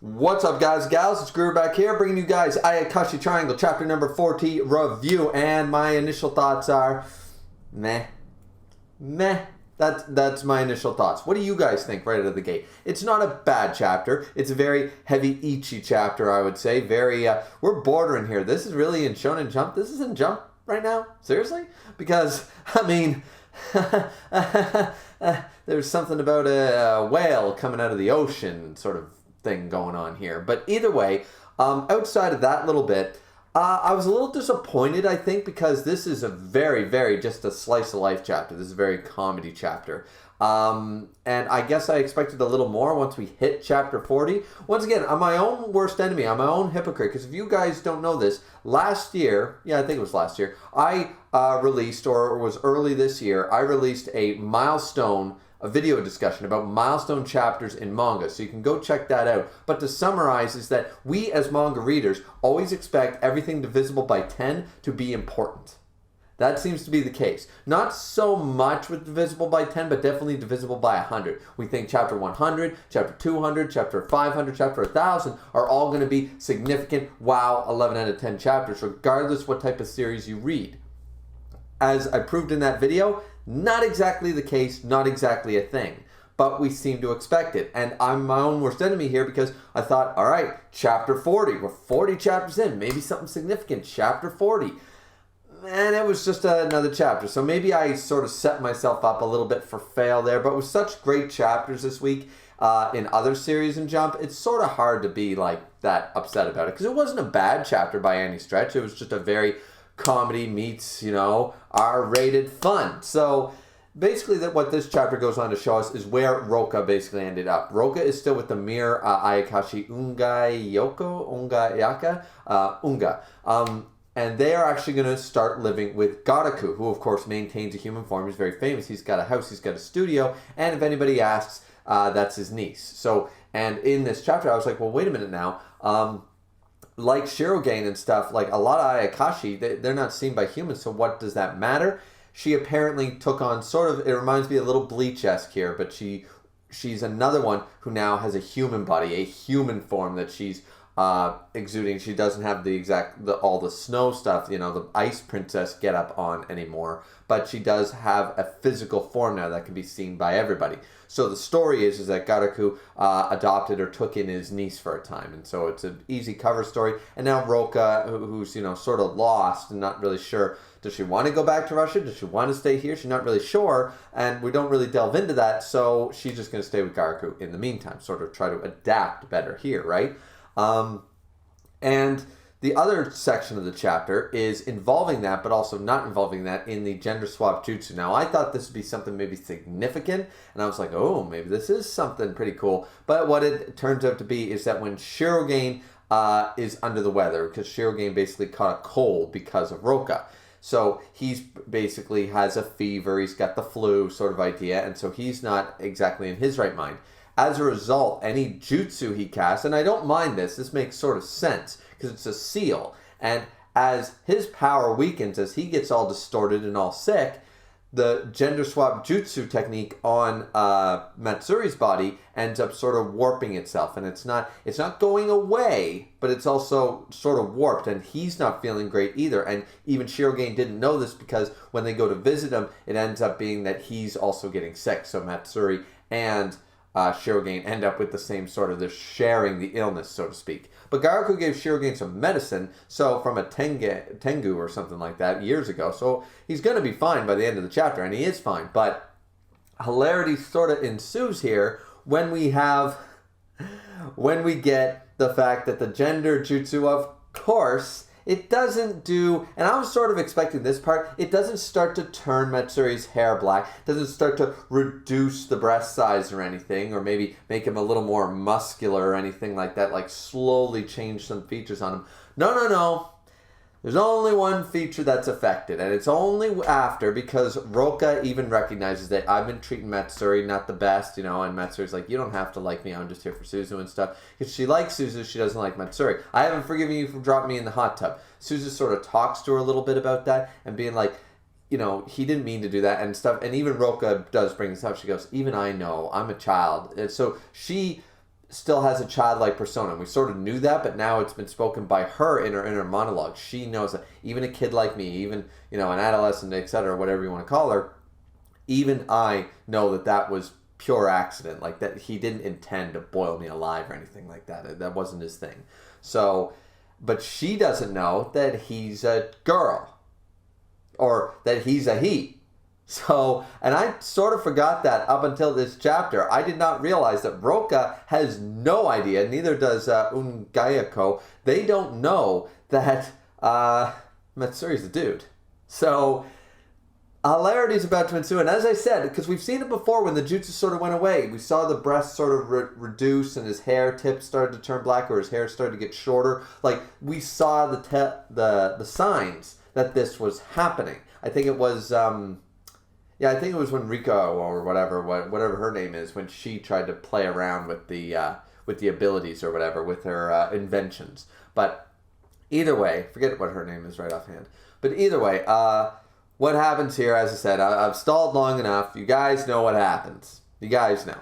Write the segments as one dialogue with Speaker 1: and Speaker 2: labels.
Speaker 1: What's up, guys and gals? It's Griever back here, bringing you guys Ayakashi Triangle, chapter number 40 review. And my initial thoughts are, meh. That's my initial thoughts. What do you guys think right out of the gate? It's not a bad chapter. It's a very heavy ECCHI chapter, I would say. We're bordering here. This is really in Shonen Jump. This is in Jump right now? Seriously? Because, I mean, there's something about a whale coming out of the ocean sort of thing going on here. But either way, outside of that little bit, I was a little disappointed, I think, because this is a very just a slice of life chapter. This is a very comedy chapter. And I guess I expected a little more once we hit chapter 40. Once again, I'm my own worst enemy. I'm my own hypocrite. Because if you guys don't know this, last year, I think it was last year, I released, or it was early this year, I released a video discussion about milestone chapters in manga. So you can go check that out. But to summarize is that we as manga readers always expect everything divisible by 10 to be important. That seems to be the case. Not so much with divisible by 10, but definitely divisible by 100. We think chapter 100, chapter 200, chapter 500, chapter 1000 are all going to be significant, wow, 11 out of 10 chapters, regardless what type of series you read. As I proved in that video, not exactly the case, not exactly a thing. But we seem to expect it. And I'm my own worst enemy here because I thought, all right, chapter 40. We're 40 chapters in. Maybe something significant. Chapter 40. And it was just another chapter. So maybe I sort of set myself up a little bit for fail there. But with such great chapters this week in other series in Jump, it's sort of hard to be like that upset about it. Because it wasn't a bad chapter by any stretch. It was just a very comedy meets, R-rated fun. So basically what this chapter goes on to show us is where Roka basically ended up. Roka is still with the mirror Ayakashi Unga. And they are actually going to start living with Garaku, who of course maintains a human form. He's very famous. He's got a house, he's got a studio, and if anybody asks, that's his niece. So, and in this chapter I was like, well, wait a minute now. Like Shirogane and stuff, like a lot of Ayakashi, they're not seen by humans, so what does that matter? She apparently took on sort of, it reminds me a little Bleach-esque here, but she's another one who now has a human body, a human form that she's exuding. She doesn't have all the snow stuff, the ice princess get up on anymore, but she does have a physical form now that can be seen by everybody. So the story is that Garaku adopted or took in his niece for a time, and so it's an easy cover story. And now Roka, who's sort of lost and not really sure, does she want to go back to Russia? Does she want to stay here? She's not really sure, and we don't really delve into that, so she's just going to stay with Garaku in the meantime, sort of try to adapt better here, right? And the other section of the chapter is involving that, but also not involving that in the gender swap jutsu. Now, I thought this would be something maybe significant, and I was like, oh, maybe this is something pretty cool. But what it turns out to be is that when Shirogane is under the weather, because Shirogane basically caught a cold because of Roka. So he's basically has a fever, he's got the flu sort of idea, and so he's not exactly in his right mind. As a result, any jutsu he casts, and I don't mind this makes sort of sense, because it's a seal, and as his power weakens, as he gets all distorted and all sick, the gender swap jutsu technique on Matsuri's body ends up sort of warping itself, and it's not going away, but it's also sort of warped, and he's not feeling great either. And even Shirogane didn't know this, because when they go to visit him, it ends up being that he's also getting sick. So Matsuri and Shirogane end up with the same sort of, they're sharing the illness, so to speak. But Garaku gave Shirogane some medicine, so from a Tengu or something like that years ago, so he's going to be fine by the end of the chapter, and he is fine. But hilarity sort of ensues here when we get the fact that the gender jutsu, of course, it doesn't do, and I was sort of expecting this part, it doesn't start to turn Matsuri's hair black, it doesn't start to reduce the breast size or anything, or maybe make him a little more muscular or anything like that, like slowly change some features on him. No. There's only one feature that's affected, and it's only after, because Roka even recognizes that I've been treating Matsuri not the best, and Matsuri's like, you don't have to like me, I'm just here for Suzu and stuff. Because she likes Suzu, she doesn't like Matsuri. I haven't forgiven you for dropping me in the hot tub. Suzu sort of talks to her a little bit about that, and being like, he didn't mean to do that and stuff. And even Roka does bring this up. She goes, even I know, I'm a child. And so she still has a childlike persona. We sort of knew that, but now it's been spoken by her in her inner monologue. She knows that even a kid like me, even, you know, an adolescent, etc., whatever you want to call her, even I know that that was pure accident. Like, that he didn't intend to boil me alive or anything like that. That wasn't his thing. So, but she doesn't know that he's a girl, or that he's a he. So, and I sort of forgot that up until this chapter. I did not realize that Roka has no idea, neither does Ungayako. They don't know that Matsuri's a dude. So, hilarity is about to ensue. And as I said, because we've seen it before when the jutsu sort of went away, we saw the breasts sort of reduce and his hair tips started to turn black, or his hair started to get shorter. Like, we saw the signs that this was happening. I think it was... I think it was when Riko, or whatever her name is, when she tried to play around with the abilities or whatever, with her inventions. But either way, forget what her name is right offhand. But either way, what happens here, as I said, I've stalled long enough. You guys know what happens. You guys know.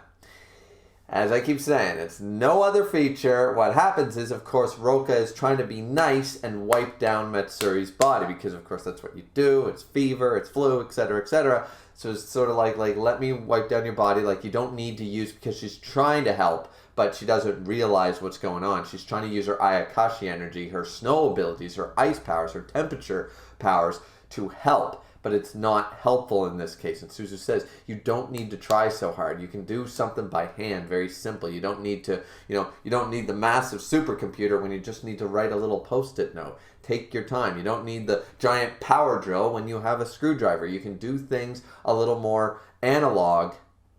Speaker 1: As I keep saying, it's no other feature. What happens is, of course, Roka is trying to be nice and wipe down Matsuri's body, because, of course, that's what you do. It's fever, it's flu, etc., etc. So it's sort of like, let me wipe down your body. Like, you don't need to use, because she's trying to help, but she doesn't realize what's going on. She's trying to use her Ayakashi energy, her snow abilities, her ice powers, her temperature powers to help. But it's not helpful in this case. And Suzu says, you don't need to try so hard. You can do something by hand, very simple. You don't need to, you don't need the massive supercomputer when you just need to write a little post-it note. Take your time. You don't need the giant power drill when you have a screwdriver. You can do things a little more analog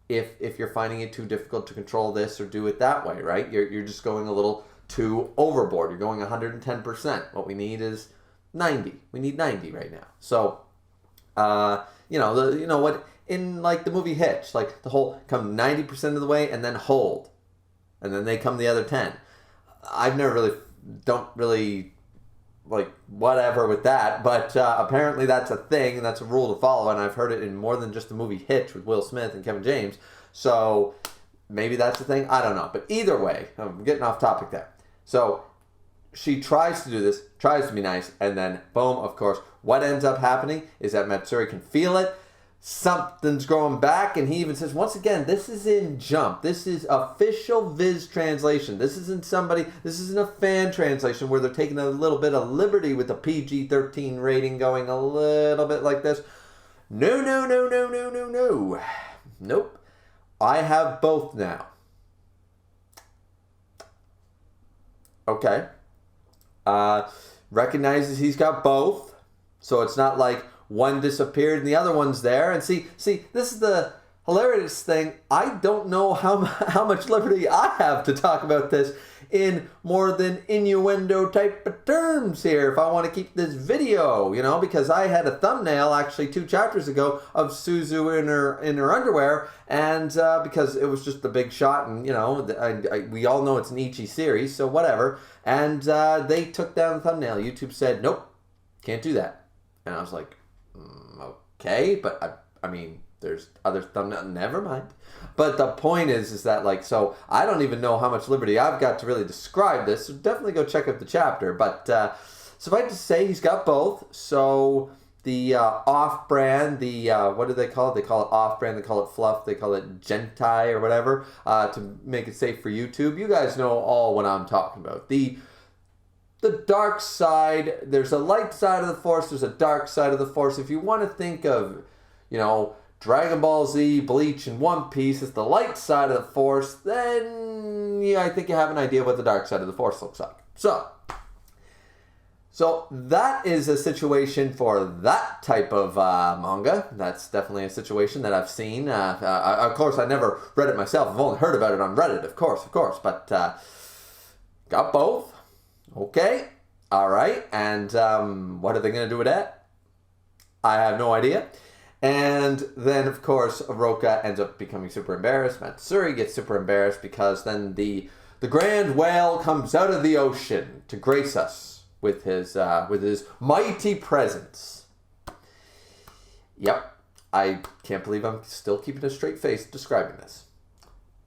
Speaker 1: if you're finding it too difficult to control this or do it that way, right? You're just going a little too overboard. You're going 110%. What we need is 90. We need 90 right now. So... what in like the movie Hitch, like the whole come 90% of the way and then hold, and then they come the other 10. I've never don't really like whatever with that, but apparently that's a thing and that's a rule to follow, and I've heard it in more than just the movie Hitch with Will Smith and Kevin James. So maybe that's the thing. I don't know, but either way, I'm getting off topic there. So she tries to do this, tries to be nice, and then boom, of course, what ends up happening is that Matsuri can feel it. Something's growing back, and he even says, once again, this is in Jump. This is official Viz translation. This isn't a fan translation where they're taking a little bit of liberty with the PG-13 rating going a little bit like this. No. Nope. I have both now. Okay. Recognizes he's got both. So it's not like one disappeared and the other one's there. And see, this is the hilarious thing. I don't know how much liberty I have to talk about this in more than innuendo type of terms here if I want to keep this video, because I had a thumbnail actually 2 chapters ago of Suzu in her underwear, and because it was just the big shot, and we all know it's an ECCHI series, so whatever, and they took down the thumbnail. YouTube said, nope, can't do that. And I was like, okay, but I mean, there's other thumbnail. Never mind. But the point is that so I don't even know how much liberty I've got to really describe this. So definitely go check out the chapter. But suffice to say, he's got both. So the off-brand, what do they call it? They call it off-brand. They call it fluff. They call it gentai or whatever to make it safe for YouTube. You guys know all what I'm talking about. The dark side, there's a light side of the Force, there's a dark side of the Force. If you want to think of, Dragon Ball Z, Bleach, and One Piece as the light side of the Force, then I think you have an idea what the dark side of the Force looks like. So that is a situation for that type of manga. That's definitely a situation that I've seen. Of course, I never read it myself. I've only heard about it on Reddit, of course. But got both. Okay, all right, and what are they going to do with that? I have no idea. And then, of course, Roka ends up becoming super embarrassed. Matsuri gets super embarrassed because then the grand whale comes out of the ocean to grace us with his mighty presence. Yep, I can't believe I'm still keeping a straight face describing this.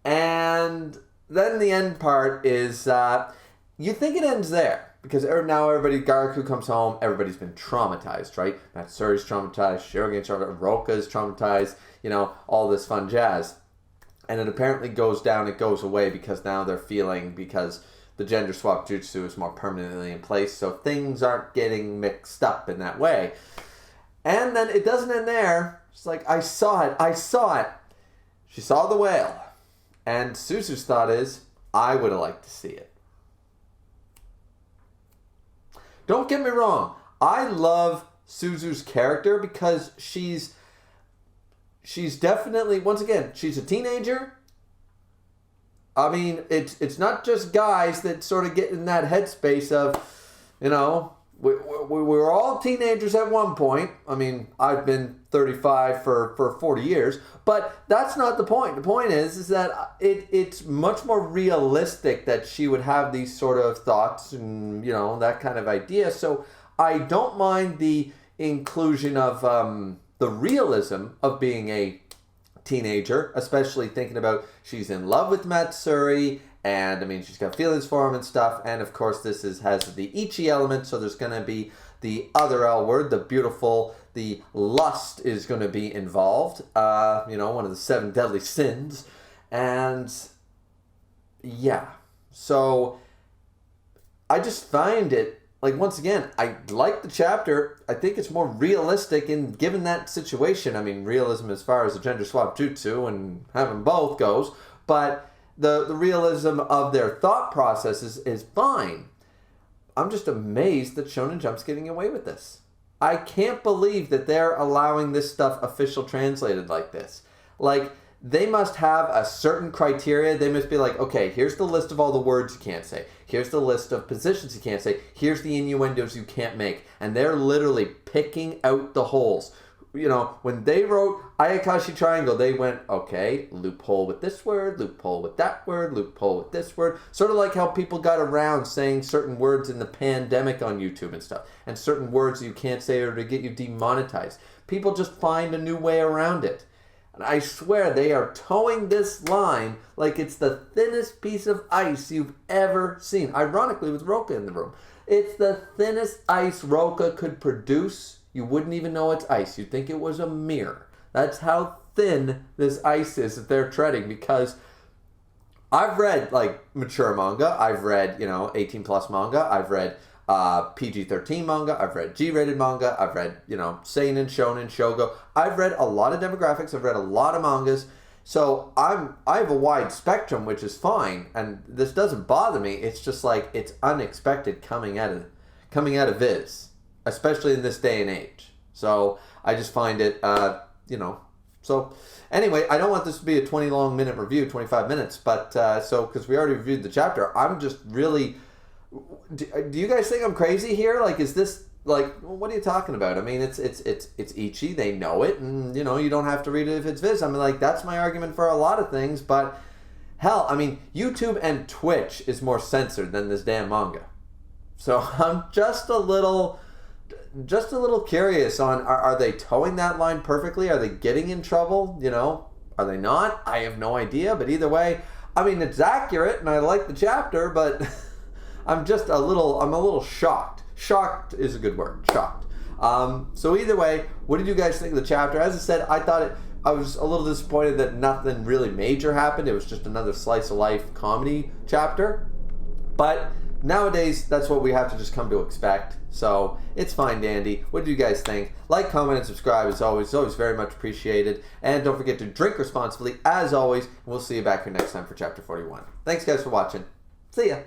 Speaker 1: And then the end part is, you think it ends there. Because now Garaku comes home, everybody's been traumatized, right? Matsuri's traumatized, Shirogene's traumatized, Roka's traumatized, all this fun jazz. And it apparently goes down, it goes away because now they're feeling, because the gender swap jutsu is more permanently in place, so things aren't getting mixed up in that way. And then it doesn't end there. It's like, I saw it. She saw the whale. And Suzu's thought is, I would have liked to see it. Don't get me wrong. I love Suzu's character because she's definitely, once again, she's a teenager. I mean, it's not just guys that sort of get in that headspace of, we were all teenagers at one point. I mean, I've been 35 for 40 years, but that's not the point. The point is that it's much more realistic that she would have these sort of thoughts and, that kind of idea. So I don't mind the inclusion of the realism of being a teenager, especially thinking about she's in love with Matsuri, and I mean, she's got feelings for him and stuff. And of course, this has the ECCHI element, so there's going to be the other L word, the beautiful, the lust is going to be involved. One of the 7 deadly sins. And yeah, so I just find it, like, once again, I like the chapter. I think it's more realistic in given that situation. I mean, realism as far as the gender swap jutsu and having both goes, but the realism of their thought processes is fine. I'm just amazed that Shonen Jump's getting away with this. I can't believe that they're allowing this stuff official translated like this. Like, they must have a certain criteria. They must be like, okay, here's the list of all the words you can't say. Here's the list of positions you can't say. Here's the innuendos you can't make. And they're literally picking out the holes. When they wrote Ayakashi Triangle, they went, okay, loophole with this word, loophole with that word, loophole with this word. Sort of like how people got around saying certain words in the pandemic on YouTube and stuff. And certain words you can't say or to get you demonetized. People just find a new way around it. And I swear they are towing this line like it's the thinnest piece of ice you've ever seen. Ironically, with Roka in the room. It's the thinnest ice Roka could produce. You wouldn't even know it's ice. You'd think it was a mirror. That's how thin this ice is that they're treading, because I've read, like, mature manga. I've read, 18 plus manga. I've read PG-13 manga. I've read G-rated manga. I've read, seinen, shonen, shogo. I've read a lot of demographics. I've read a lot of mangas. So I have a wide spectrum, which is fine, and this doesn't bother me. It's just like it's unexpected coming out of Viz, especially in this day and age. So I just find it, So anyway, I don't want this to be a 20-minute review, 25 minutes, but because we already reviewed the chapter, I'm just really. Do you guys think I'm crazy here? Like, is this like, what are you talking about? I mean, it's ECCHI, they know it, and you don't have to read it if it's Viz. I mean, like, that's my argument for a lot of things, but hell, I mean, YouTube and Twitch is more censored than this damn manga. So I'm just a little curious on, are they towing that line perfectly? Are they getting in trouble? Are they not? I have no idea, but either way, I mean, it's accurate and I like the chapter, but I'm a little shocked. Shocked is a good word. Shocked. So either way, what did you guys think of the chapter? As I said, I was a little disappointed that nothing really major happened. It was just another slice of life comedy chapter. But nowadays, that's what we have to just come to expect. So it's fine, dandy. What do you guys think? Like, comment, and subscribe as always. It's always very much appreciated. And don't forget to drink responsibly as always. We'll see you back here next time for chapter 41. Thanks guys for watching. See ya.